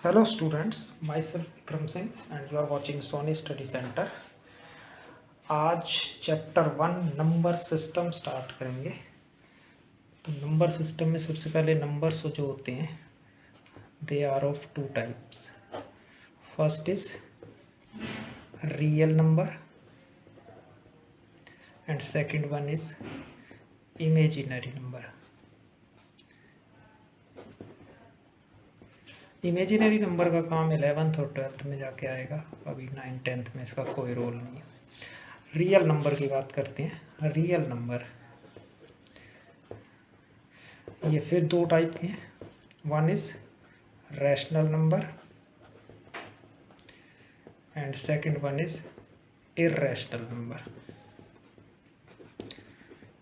Hello students, myself Vikram Singh and you are watching Sony Study Center. आज chapter 1 number system start करेंगे। तो number system में सबसे पहले नंबर्स जो होते हैं they are of two types. First is real number and second one is imaginary number. Imaginary number का काम 11th और 12th में जाके आएगा, अभी 9th 10th में इसका कोई रोल नहीं है। रियल नंबर की बात करते हैं। रियल नंबर ये फिर दो टाइप के हैं। One is rational number and second one is irrational number.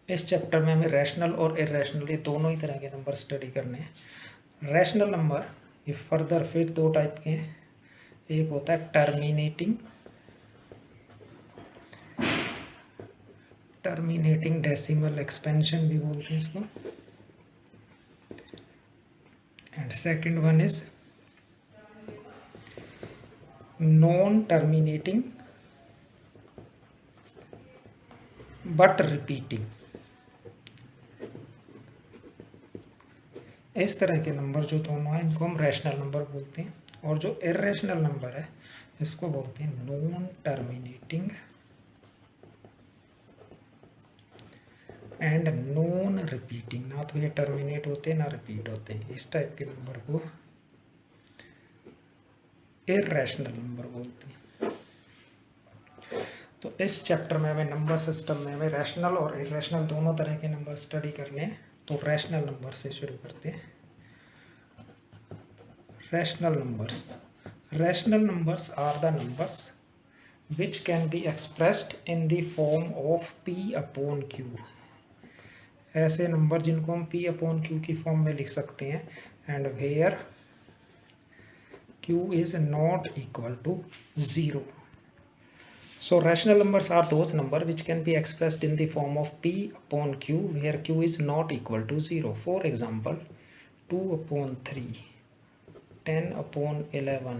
इस चैप्टर में हमें रैशनल और इर्रेशनल ये दोनों ही तरह के नंबर स्टडी करने हैं। रैशनल नंबर ये फर्दर फिर दो टाइप के हैं। एक होता है टर्मिनेटिंग डेसिमल एक्सपेंशन भी बोलते हैं इसको, and second one is non terminating but repeating. इस तरह के नंबर जो दोनों हैं इनको हम रैशनल नंबर बोलते हैं, और जो इर्रेशनल नंबर है इसको बोलते हैं non terminating and non repeating. ना तो ये टर्मिनेट होते हैं ना रिपीट होते हैं। इस टाइप के नंबर को इर्रेशनल नंबर बोलते हैं। तो इस चैप्टर में हमें नंबर सिस्टम में हमें रैशनल और इर्रेशनल दोनों तरह के नंबर स्टडी करने हैं। तो रैशनल नंबर से शुरू करते हैं। Rational numbers are the numbers which can be expressed in the form of p/q। ऐसे नंबर जिनको हम p/q की फॉर्म में लिख सकते हैं, and where q is not equal to 0। So rational numbers are those number which can be expressed in the form of p/q where q is not equal to 0। For example 2/3, 10/11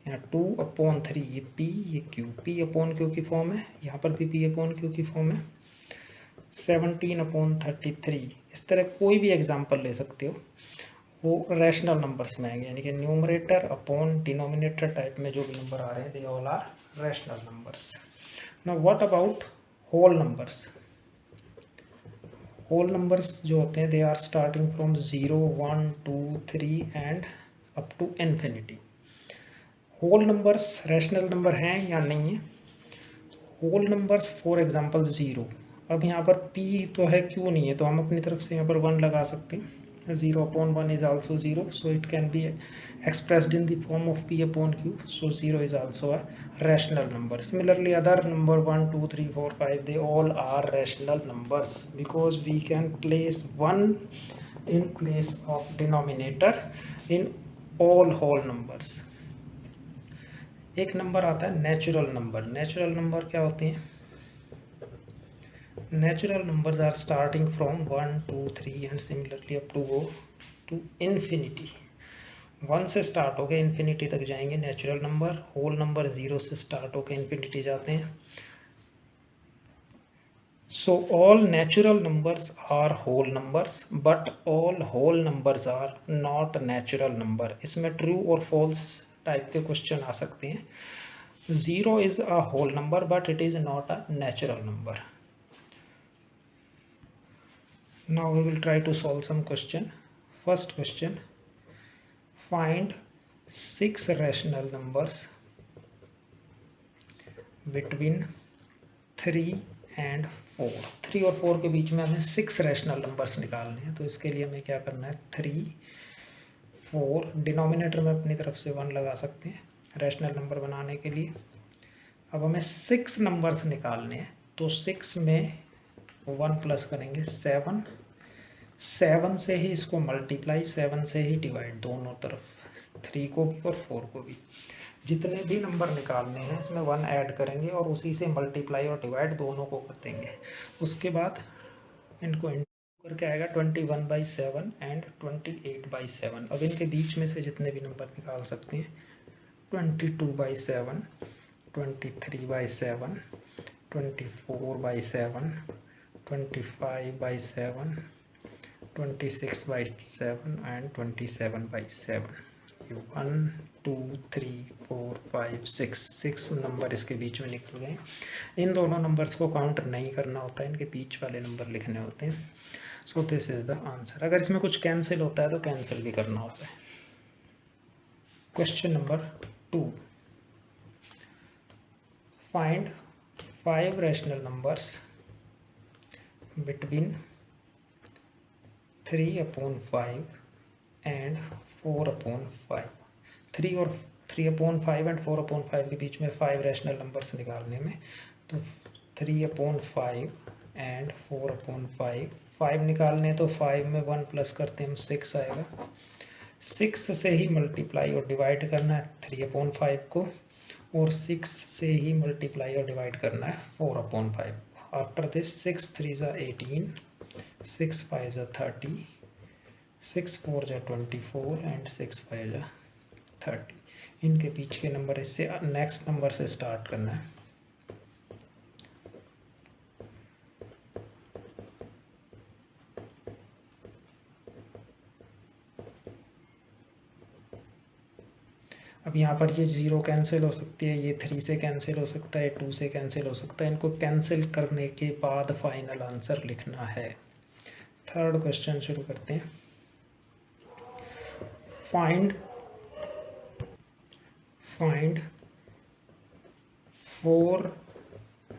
या 2/3, ये p ये q, p/q की form है, यहाँ पर भी p/q की form है। 17/33, इस तरह कोई भी एग्जांपल ले सकते हो, वो रैशनल नंबर्स में आएंगे, यानी कि न्यूमरेटर अपॉन डिनोमिनेटर टाइप में जो भी नंबर आ रहे हैं they all are rational numbers. Now what about whole numbers. Whole numbers जो होते हैं they are starting from 0, 1, 2, 3 and up to infinity. Whole numbers rational number हैं या नहीं है। होल नंबर्स फॉर एग्जांपल 0, अब यहाँ पर p तो है q नहीं है, तो हम अपनी तरफ से यहाँ पर 1 लगा सकते हैं। 0/1 is also 0, so it can be expressed in the form of p/q, so 0 is also a rational number। Similarly other number 1, 2, 3, 4, 5 they all are rational numbers because we can place 1 in place of denominator in all whole numbers। एक number आता है natural number. Natural number क्या होते हैं? Natural numbers are starting from 1, 2, 3 and similarly up to go to infinity. 1 से start होकर infinity तक जाएंगे नेचुरल नंबर। होल नंबर 0 से स्टार्ट होकर इन्फिनिटी जाते हैं। So all natural numbers are whole numbers but all whole numbers are not natural number. इसमें true और फॉल्स टाइप के क्वेश्चन आ सकते हैं। 0 is a whole number but it is not a natural number. Now we will try to solve some question. First question, find 6 rational numbers between 3 and 4। 3 और 4 के बीच में हमें 6 रैशनल नंबर्स निकालने हैं। तो इसके लिए हमें क्या करना है, 3, 4 डिनोमिनेटर में अपनी तरफ से 1 लगा सकते हैं रैशनल नंबर बनाने के लिए। अब हमें 6 नंबर्स निकालने हैं, तो 6 में 1 प्लस करेंगे 7, 7 से ही इसको मल्टीप्लाई, 7 से ही डिवाइड, दोनों तरफ 3 को भी और 4 को भी। जितने भी नंबर निकालने हैं इसमें 1 ऐड करेंगे और उसी से मल्टीप्लाई और डिवाइड दोनों को कर देंगे। उसके बाद इनको करके आएगा 21/7 एंड 28/7। अब इनके बीच में से जितने भी नंबर निकाल सकते हैं 22/7, 23/7, 24/7, 25/7, 26/7 एंड 27/7। 1 2 3 4 5 6 नंबर इसके बीच में निकल गए। इन दोनों नंबर्स को काउंट नहीं करना होता है, इनके बीच वाले नंबर लिखने होते हैं। So this is the answer. अगर इसमें कुछ कैंसिल होता है तो कैंसिल भी करना होता है। Question number 2, find 5 rational numbers between 3/5 and 4/5। 3/5 and 4/5 के बीच में 5 रैशनल नंबर्स निकालने में, तो 3/5 एंड 4/5, 5 निकालने तो 5 में 1 प्लस करते हैं हम 6 आएगा। 6 से ही मल्टीप्लाई और डिवाइड करना है 3/5 को, और 6 से ही मल्टीप्लाई और डिवाइड करना है 4/5। आफ्टर दिस 6 3 ज़ा 18, 6 5 ज़ा 30, 6 4 ज़ा 24 एंड 6 5 ज़ा 30। इनके बीच के नंबर, इससे नेक्स्ट नंबर से स्टार्ट करना है। अब यहाँ पर ये 0 कैंसिल हो सकती है, ये 3 से कैंसिल हो सकता है, 2 से कैंसिल हो सकता है। इनको कैंसिल करने के बाद फाइनल आंसर लिखना है। थर्ड क्वेश्चन शुरू करते हैं। Find 4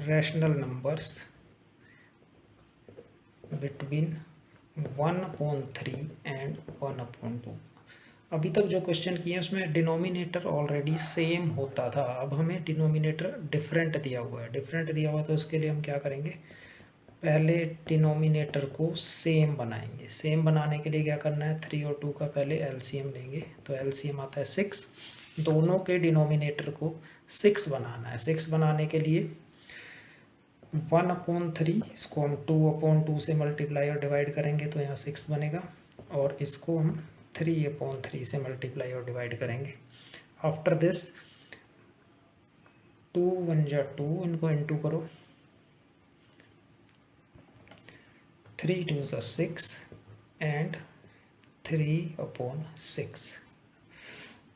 rational numbers between 1/3 and 1/2। अभी तक जो क्वेश्चन किए हैं उसमें डिनोमिनेटर ऑलरेडी सेम होता था, अब हमें डिनोमिनेटर डिफरेंट दिया हुआ है। डिफरेंट दिया हुआ तो उसके लिए हम क्या करेंगे, पहले डिनोमिनेटर को सेम बनाएंगे। सेम बनाने के लिए क्या करना है, 3 और 2 का पहले एलसीएम लेंगे, तो एलसीएम आता है 6। दोनों के डिनोमिनेटर को 6 बनाना है। 6 बनाने के लिए 1/3 इसको हम 2/2 से मल्टीप्लाई और डिवाइड करेंगे तो यहाँ 6 बनेगा, और इसको हम 3/3 से मल्टीप्लाई और डिवाइड करेंगे। आफ्टर दिस 2 1 जा 2, इनको इंटू करो, 3 2 जा 6 एंड 3/6।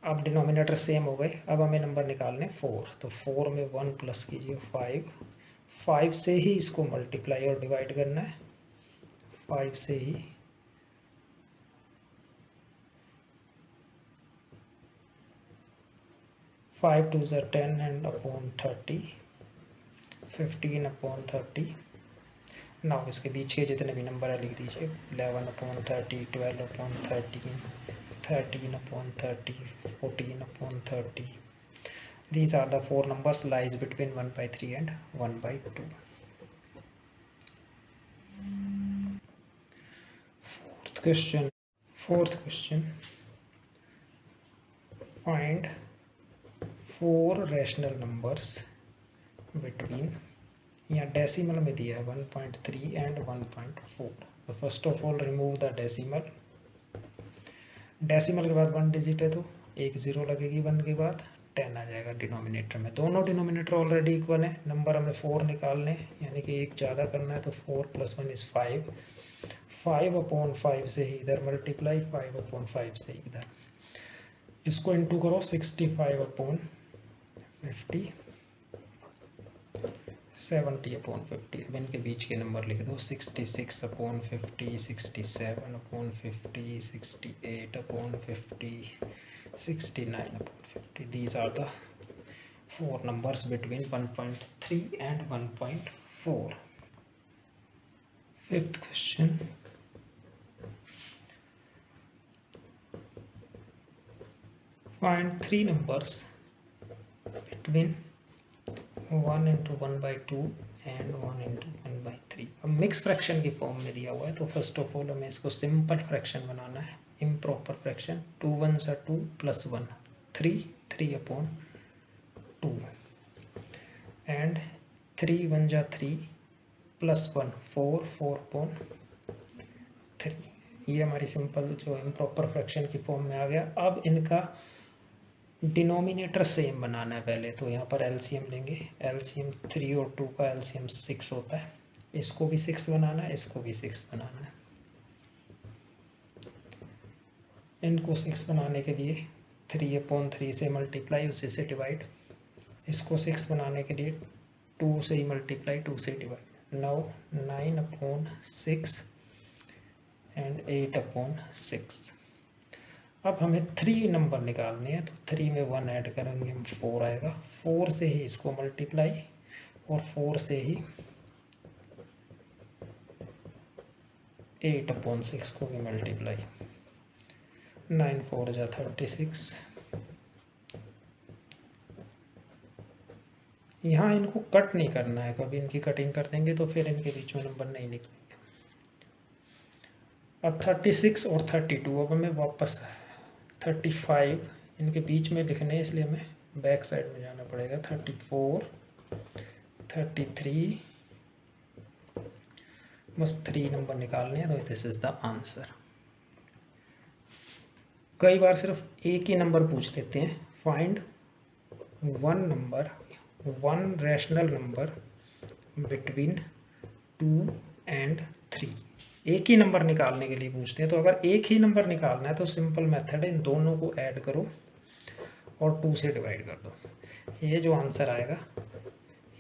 अब डिनोमिनेटर सेम हो गए। अब हमें नंबर निकालने 4, तो 4 में 1 प्लस कीजिए 5, 5 से ही इसको मल्टीप्लाई और डिवाइड करना है, 5 से ही। 5 2 ज़ा 10 एंड अपॉन 30, 15/30। नाउ इसके बीच के जितने भी नंबर है लिख दीजिए, 11/30, 12/13, 13/30, 14/30। These are the 4 numbers lies between 1/3 and 1/2. Fourth question. Find 4 rational numbers between, यहाँ डेसिमल में दिया है 1.3 एंड 1.4। तो first of all remove the decimal. Decimal के बाद 1 डिजिट है तो एक 0 लगेगी, 1 के बाद 10 आ जाएगा डिनोमिनेटर में। दोनों डिनोमिनेटर ऑलरेडी इक्वल है। नंबर हमें 4 निकालने, यानी कि एक ज़्यादा करना है, तो 4 + 1 = 5। 5/5 से ही इधर मल्टीप्लाई, 5/5 से इधर। इसको इंटू करो 65/50, 70/50। अब इनके बीच के नंबर लिख दो, 66/50, 67/50, 68/50, 69/50। These are the 4 numbers between 1.3 and 1.4. Fifth question. Find 3 numbers between 1 × 1/2 and 1 × 1/3। अब मिक्स फ्रैक्शन की फॉर्म में दिया हुआ है, तो फर्स्ट ऑफ ऑल हमें इसको सिंपल फ्रैक्शन बनाना है, इम्प्रॉपर फ्रैक्शन। 2 1 = 2 + 1 3, 3/2 एंड 3 1 = 3 + 1 4, 4/2 3। ये हमारी सिंपल जो इम्प्रॉपर फ्रैक्शन की फॉर्म में आ गया। अब इनका डिनोमिनेटर सेम बनाना है पहले, तो यहाँ पर एलसीएम लेंगे। एलसीएम 3 और 2 का एलसीएम 6 होता है। इसको भी 6 बनाना है, इसको भी 6 बनाना है। इनको 6 बनाने के लिए 3/3 से मल्टीप्लाई, उसी से डिवाइड। इसको 6 बनाने के लिए 2 से ही मल्टीप्लाई, 2 से डिवाइड। Now 9/6 and 8/6। अब हमें 3 नंबर निकालने हैं, तो 3 में 1 ऐड करेंगे हम, 4 आएगा। 4 से ही इसको मल्टीप्लाई और 4 से ही 8/6 को भी मल्टीप्लाई। 9 4 जा 36। यहाँ इनको कट नहीं करना है, कभी इनकी कटिंग कर देंगे तो फिर इनके बीच में नंबर नहीं निकलेंगे। अब 36 और 32, अब हमें वापस 35 इनके बीच में लिखने हैं, इसलिए हमें बैक साइड में जाना पड़ेगा। 34 33, बस 3 नंबर निकालने हैं, तो दिस इज द आंसर। कई बार सिर्फ एक ही नंबर पूछ लेते हैं। Find one rational number between 2 and 3। एक ही नंबर निकालने के लिए पूछते हैं। तो अगर एक ही नंबर निकालना है तो सिंपल मेथड है, इन दोनों को ऐड करो और 2 से डिवाइड कर दो। ये जो आंसर आएगा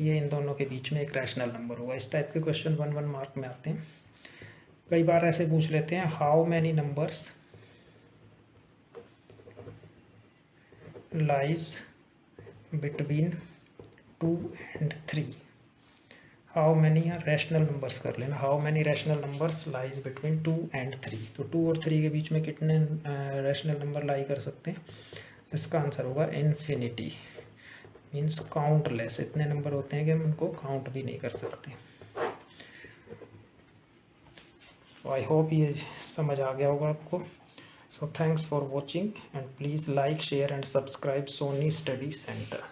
ये इन दोनों के बीच में एक रैशनल नंबर होगा। इस टाइप के क्वेश्चन 1 मार्क में आते हैं। कई बार ऐसे पूछ लेते हैं, how many numbers lies between 2 and 3। How many rational numbers कर लेना। How many rational numbers lies between 2 and 3। तो 2 और 3 के बीच में कितने रैशनल नंबर लाई कर सकते हैं? इसका आंसर होगा इन्फिनिटी, मीन्स काउंटलेस। इतने नंबर होते हैं कि हम उनको काउंट भी नहीं कर सकते। आई होप ये समझ आ गया होगा आपको। So thanks for watching and please like, share and subscribe Soni study centre.